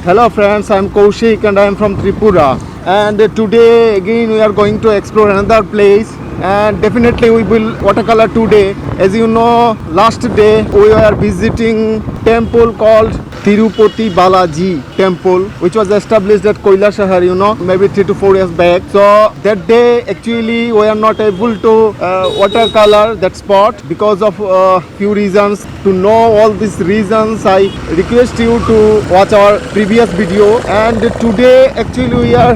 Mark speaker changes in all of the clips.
Speaker 1: Hello friends, I am Kausik and I am from Tripura. And today again we are going to explore another place. And definitely we will watercolor today. As you know, last day we are visiting temple called Tirupati Balaji temple, which was established at Kailashahar, maybe 3 to 4 years back. So that day actually we are not able to watercolor that spot because of few reasons. To know all these reasons, I request you to watch our previous video. And today actually we are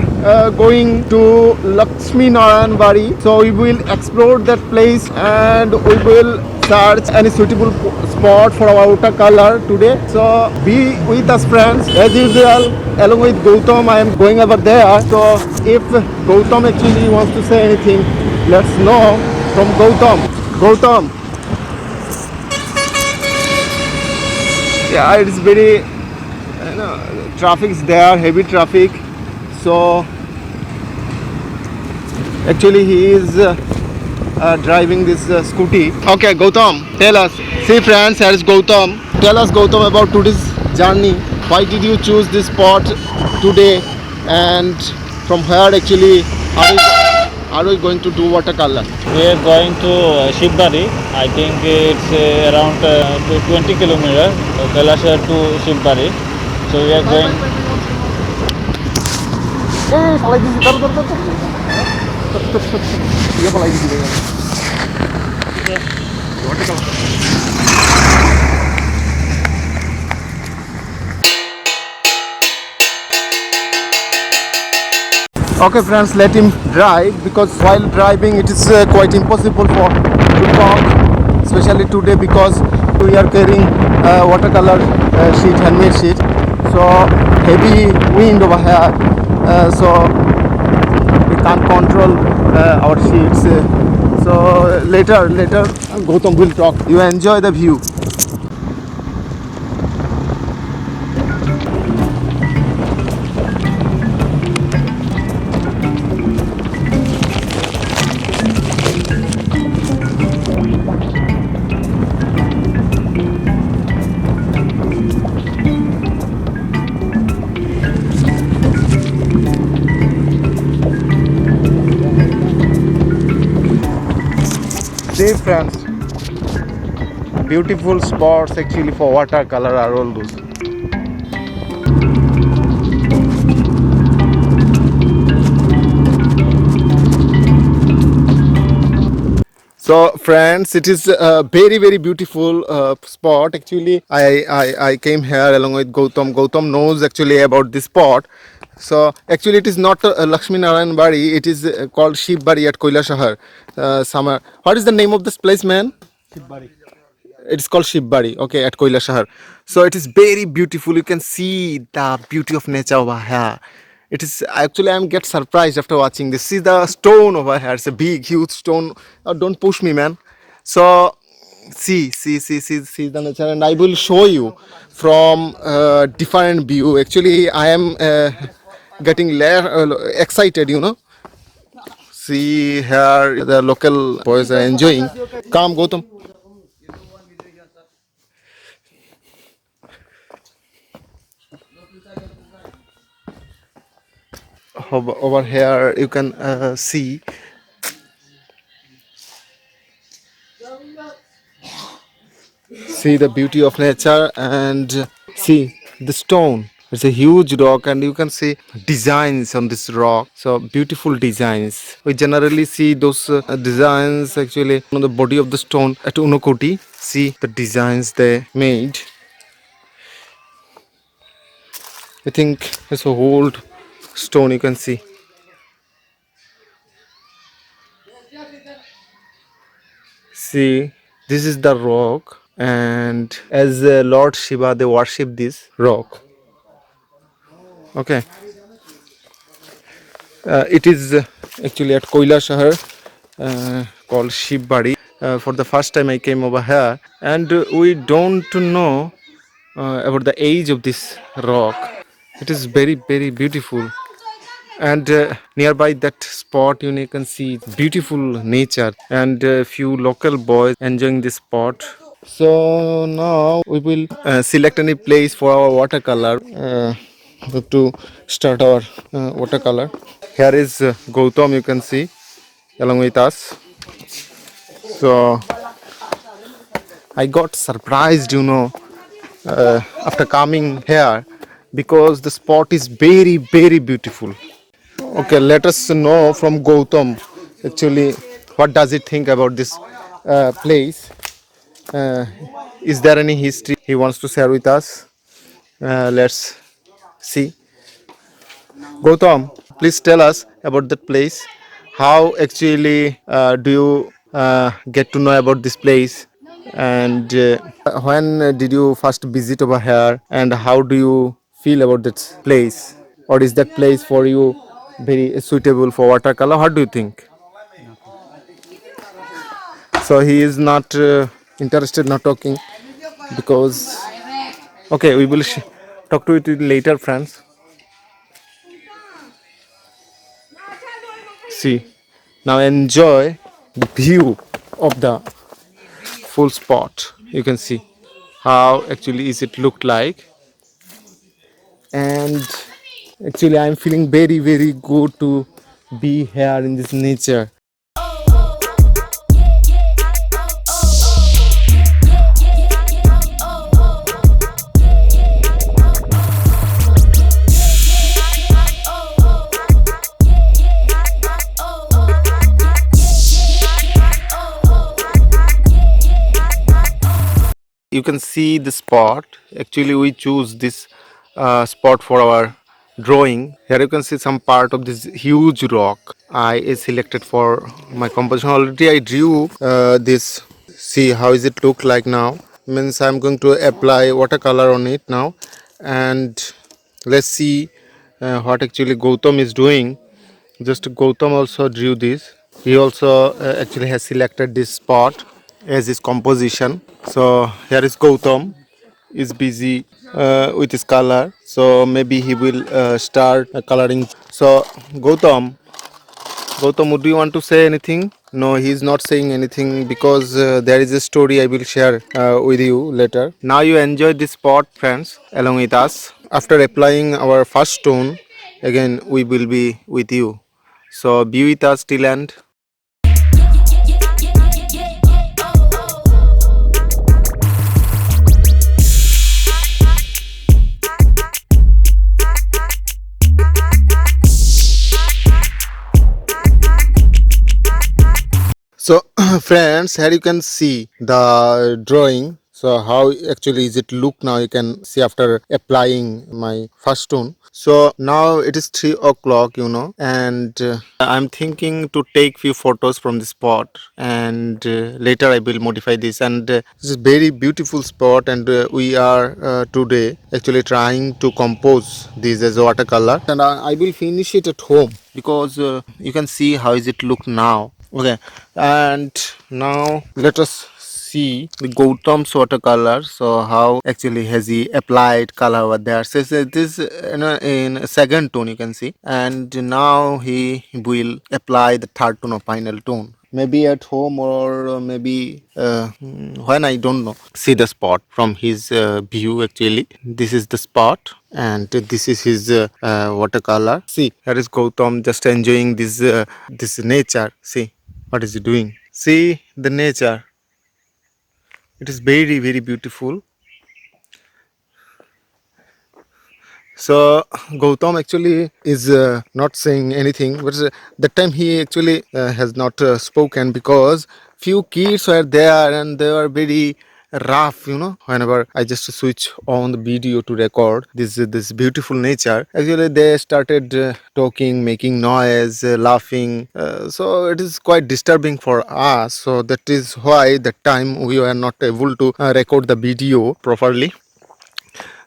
Speaker 1: going to Lakshmi Narayan Bari. So we will explore that place and we will search any suitable spot for our watercolor today. So be with us friends. As usual, along with Gautam, I am going over there. So if Gautam actually wants to say anything, let's know from Gautam. Gautam. Yeah, it is very, traffic is there, heavy traffic. So actually he is driving this scooty. Okay, Gautam, tell us. See friends, here is Gautam. Tell us, Gautam, about today's journey. Why did you choose this spot today, and from where actually are we going to do watercolor?
Speaker 2: We are going to Shivbari. I think it's around 20 kilometers, Kailashahar to Shivbari. So we are going.
Speaker 1: Okay friends, let him drive because while driving it is quite impossible for to talk, especially today because we are carrying watercolor sheet, handmade sheet. So heavy wind over here, so we can't control our sheets. So later Gautam will talk. You enjoy the view. See friends, beautiful spots actually for watercolor are all those. So friends, it is a very beautiful spot. Actually, I came here along with Gautam. Gautam knows actually about this spot. So actually, it is not Lakshmi Narayan Bari. It is called Shivbari at Kailashahar. Summer. What is the name of this place, man?
Speaker 2: Shivbari.
Speaker 1: It's called Shivbari. Okay, at Kailashahar. So it is very beautiful. You can see the beauty of nature over here. It is actually I'm get surprised after watching this. See the stone over here. It's a big, huge stone. Oh, don't push me, man. So see the nature, and I will show you from different view. Actually, I am getting excited. See here, the local boys are enjoying. Come, Gautam. Over here you can see the beauty of nature, and see the stone. It's a huge rock and you can see designs on this rock, so beautiful designs. We generally see those designs actually on the body of the stone at Unokoti. See the designs they made. I think it's a old stone, you can see. See, this is the rock, and as Lord Shiva, they worship this rock. Okay, it is actually at Kailashahar, called Shivbari. For the first time, I came over here, and we don't know about the age of this rock. It is very beautiful, and nearby that spot you can see beautiful nature and few local boys enjoying this spot. So now we will select any place for our watercolor. to start our watercolor. Here is Gautam, you can see, along with us. So I got surprised, after coming here because the spot is very, very beautiful. Okay, let us know from Gautam actually what does he think about this place. Uh, is there any history he wants to share with us? Let's see. Gautam, please tell us about that place. How actually do you get to know about this place? And when did you first visit over here? And how do you feel about that place? Or is that place for you very suitable for watercolor? How do you think? So he is not interested, not talking because. Okay, we will talk to you later, friends. See, now enjoy the view of the full spot. You can see how actually is it looked like, and actually I'm feeling very, very good to be here in this nature. You can see the spot. Actually we choose this spot for our drawing. Here you can see some part of this huge rock I is selected for my composition. Already I drew this. See how is it look like now. Means I'm going to apply watercolor on it now, and let's see what actually Gautam is doing. Just Gautam also drew this. He also actually has selected this spot as his composition. So here is Gautam is busy with his color. So maybe he will start coloring. So Gautam, would you want to say anything? No, he is not saying anything because there is a story I will share with you later. Now you enjoy this spot, friends, along with us. After applying our first tone, again we will be with you. So be with us till end. So friends, here you can see the drawing. So how actually is it look now? You can see after applying my first tone. So now it is 3 o'clock, and I'm thinking to take few photos from the spot, and later I will modify this. And this is very beautiful spot, and we are today actually trying to compose this as a watercolor, and I will finish it at home because you can see how is it look now. Okay, and now let us see the Gautam's watercolor. So how actually has he applied color over there? So it is in a second tone, you can see, and now he will apply the third tone or final tone. Maybe at home or maybe when, I don't know. See the spot from his view. Actually, this is the spot, and this is his watercolor. See, here is Gautam just enjoying this nature. See what is he doing? See the nature. It is very, very beautiful. So Gautam actually is not saying anything, but that time he actually has not spoken because few kids were there and they were very rough. Whenever I just switch on the video to record this beautiful nature, actually they started talking, making noise, laughing. So it is quite disturbing for us. So that is why that time we were not able to record the video properly.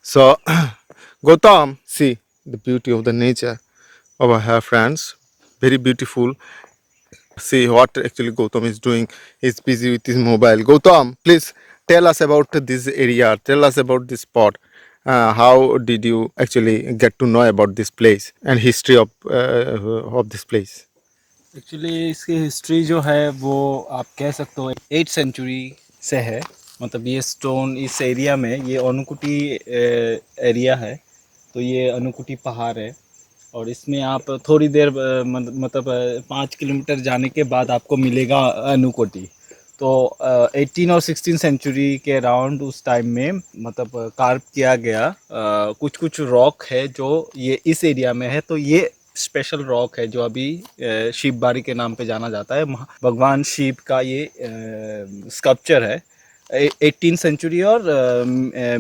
Speaker 1: So Gautam, see the beauty of the nature over here, friends. Very beautiful. See what actually Gautam is doing. He's busy with his mobile. Gautam, please tell us about this area. Tell us about this spot. How did you actually get to know about this place and history of this place?
Speaker 3: Actually इसकी history जो है वो आप कह सकते हो 8th century से है। मतलब ये स्टोन इस एरिया में, ये अनुकुटी एरिया है तो ये अनुकुटी पहाड़ है और इसमें आप थोड़ी देर मतलब 5 किलोमीटर जाने के बाद आपको मिलेगा अनुकोटी। तो 18 और 16 सेंचुरी के अराउंड उस टाइम में मतलब कार्व किया गया कुछ कुछ रॉक है जो ये इस एरिया में है। तो ये स्पेशल रॉक है जो अभी शिवबारी के नाम पे जाना जाता है। भगवान शिव का ये स्कल्पचर है। 18 सेंचुरी और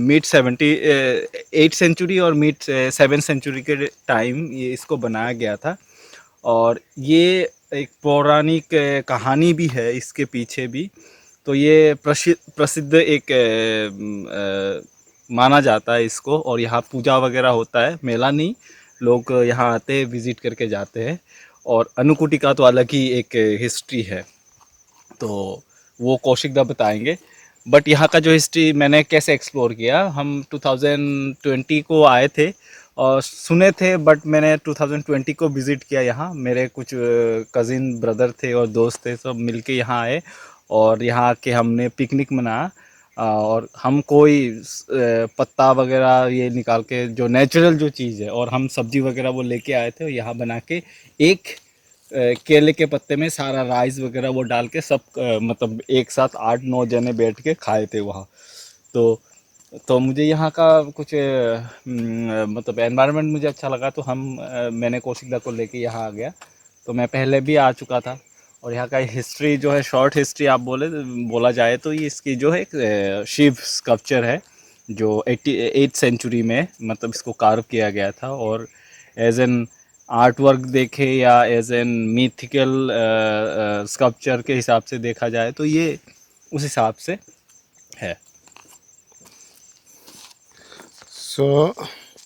Speaker 3: मिड 8 सेंचुरी और मिड 7 सेंचुरी के टाइम ये इसको बनाया गया था। और ये एक पौराणिक कहानी भी है इसके पीछे भी। तो ये प्रसिद्ध एक माना जाता है इसको। और यहाँ पूजा वगैरह होता है, मेला नहीं, लोग यहाँ आते हैं, विजिट करके जाते हैं। और अनुकुटी का तो अलग ही एक हिस्ट्री है, तो वो कौशिक दा बताएंगे। बट यहाँ का जो हिस्ट्री मैंने कैसे एक्सप्लोर किया, हम 2020 को आए थे और सुने थे, बट मैंने 2020 को विज़िट किया यहाँ। मेरे कुछ कज़िन ब्रदर थे और दोस्त थे, सब मिलके यहाँ आए और यहाँ आके हमने पिकनिक मनाया। और हम कोई पत्ता वगैरह ये निकाल के जो नेचुरल जो चीज़ है, और हम सब्जी वगैरह वो लेके आए थे और यहाँ बना के एक केले के पत्ते में सारा राइस वगैरह वो डाल के सब मतलब एक साथ 8-9 जने बैठ के खाए थे वहाँ। तो मुझे यहाँ का कुछ मतलब एनवायरनमेंट मुझे अच्छा लगा, तो मैंने कौशिकदा को लेके यहाँ आ गया। तो मैं पहले भी आ चुका था। और यहाँ का हिस्ट्री जो है, शॉर्ट हिस्ट्री आप बोला जाए तो ये इसकी जो है एक शिव स्कल्पचर है जो 8 सेंचुरी में मतलब इसको कार्व किया गया था। और एज एन आर्ट वर्क देखे या एज एन मिथिकल स्कल्पचर के हिसाब से देखा जाए तो ये उस हिसाब से है।
Speaker 1: So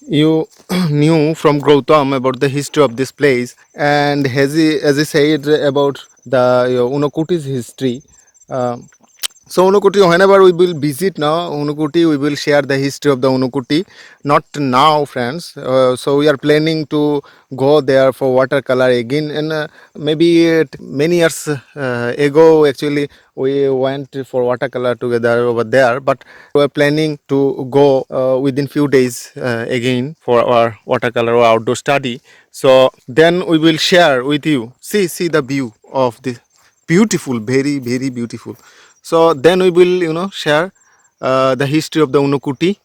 Speaker 1: you knew from Gautam about the history of this place, and as he said about the Unakuti's history. So Unukuti, whenever we will visit now Unukuti, we will share the history of the Unukuti. Not now, friends. So we are planning to go there for watercolor again, and maybe many years ago, actually, we went for watercolor together over there. But we are planning to go within few days again for our watercolor or outdoor study. So then we will share with you. See the view of this beautiful, very very beautiful. So then we will share the history of the Unukuti.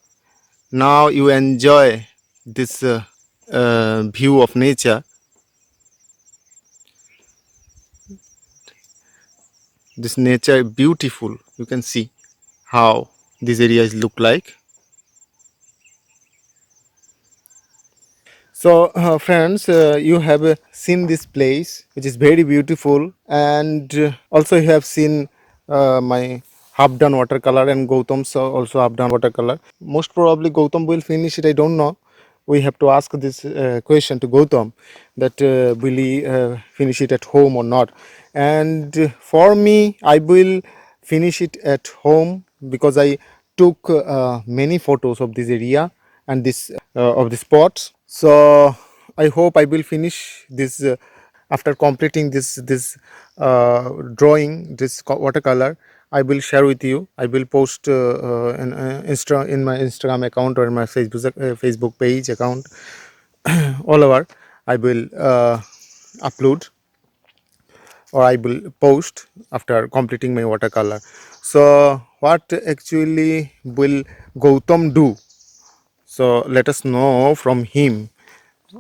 Speaker 1: Now you enjoy this view of nature. This nature beautiful. You can see how these areas look like. So friends, you have seen this place which is very beautiful, and also you have seen my half done watercolor, and Gautam's also half done watercolor. Most probably Gautam will finish it, I don't know. We have to ask this question to Gautam, that will he finish it at home or not. And for me, I will finish it at home because I took many photos of this area and this of the spots. So I hope I will finish this after completing this drawing, this watercolor. I will share with you. I will post in my Instagram account or in my Facebook page account. All over I will upload, or I will post after completing my watercolor. So what actually will Gautam do? So let us know from him.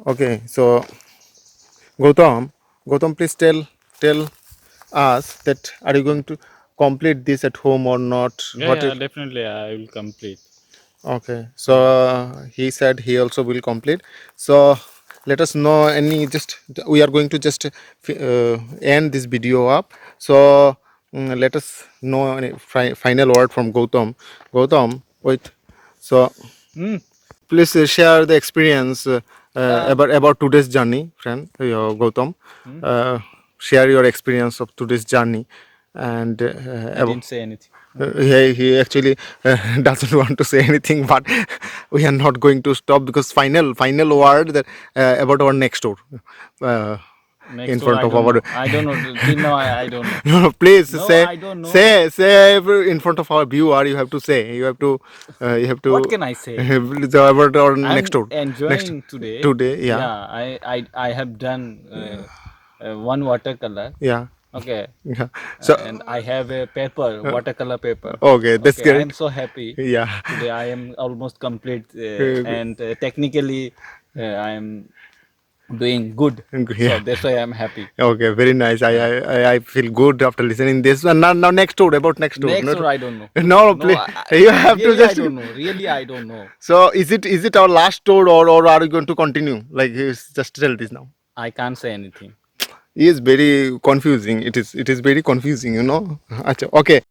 Speaker 1: Okay, so Gautam, please tell us that are you going to complete this at home or not?
Speaker 2: Yeah, definitely I will complete.
Speaker 1: Okay, so he said he also will complete. So let us know any, just we are going to just end this video up. So let us know any final word from Gautam. Gautam, wait. So please share the experience about today's journey, friend Gautam. Share your experience of today's journey, and
Speaker 3: I didn't say anything.
Speaker 1: he actually doesn't want to say anything, but we are not going to stop because final word that about our next tour.
Speaker 2: Next
Speaker 1: in
Speaker 2: door,
Speaker 1: front
Speaker 2: I
Speaker 1: of
Speaker 2: don't
Speaker 1: our.
Speaker 2: know. I don't know. Till now, I don't know.
Speaker 1: No, no, please
Speaker 2: No,
Speaker 1: say
Speaker 2: I don't know.
Speaker 1: in front of our viewer. You have to say. You have to.
Speaker 2: What can I say?
Speaker 1: About our
Speaker 2: I'm
Speaker 1: next door. Next
Speaker 2: enjoying today.
Speaker 1: today. Yeah.
Speaker 2: Yeah, I have done one watercolor.
Speaker 1: Yeah.
Speaker 2: Okay,
Speaker 1: Yeah. So
Speaker 2: and I have a paper, watercolor paper.
Speaker 1: okay, that's
Speaker 2: Okay, I am
Speaker 1: great.
Speaker 2: so happy.
Speaker 1: Yeah.
Speaker 2: Today I am almost complete,
Speaker 1: Uh,
Speaker 2: and technically I am doing good. So
Speaker 1: yeah.
Speaker 2: that's why I'm happy.
Speaker 1: Okay, very nice.
Speaker 2: Yeah.
Speaker 1: I feel good after listening this. And now next door, about next door.
Speaker 2: Next door, I don't know.
Speaker 1: No,
Speaker 2: No,
Speaker 1: please. You have to
Speaker 2: really I
Speaker 1: just.
Speaker 2: don't know. Really I don't know.
Speaker 1: So is it our last tour, or are you going to continue? Like just tell this now.
Speaker 2: I can't say anything.
Speaker 1: It is very confusing. It is very confusing. You know. Acha, okay.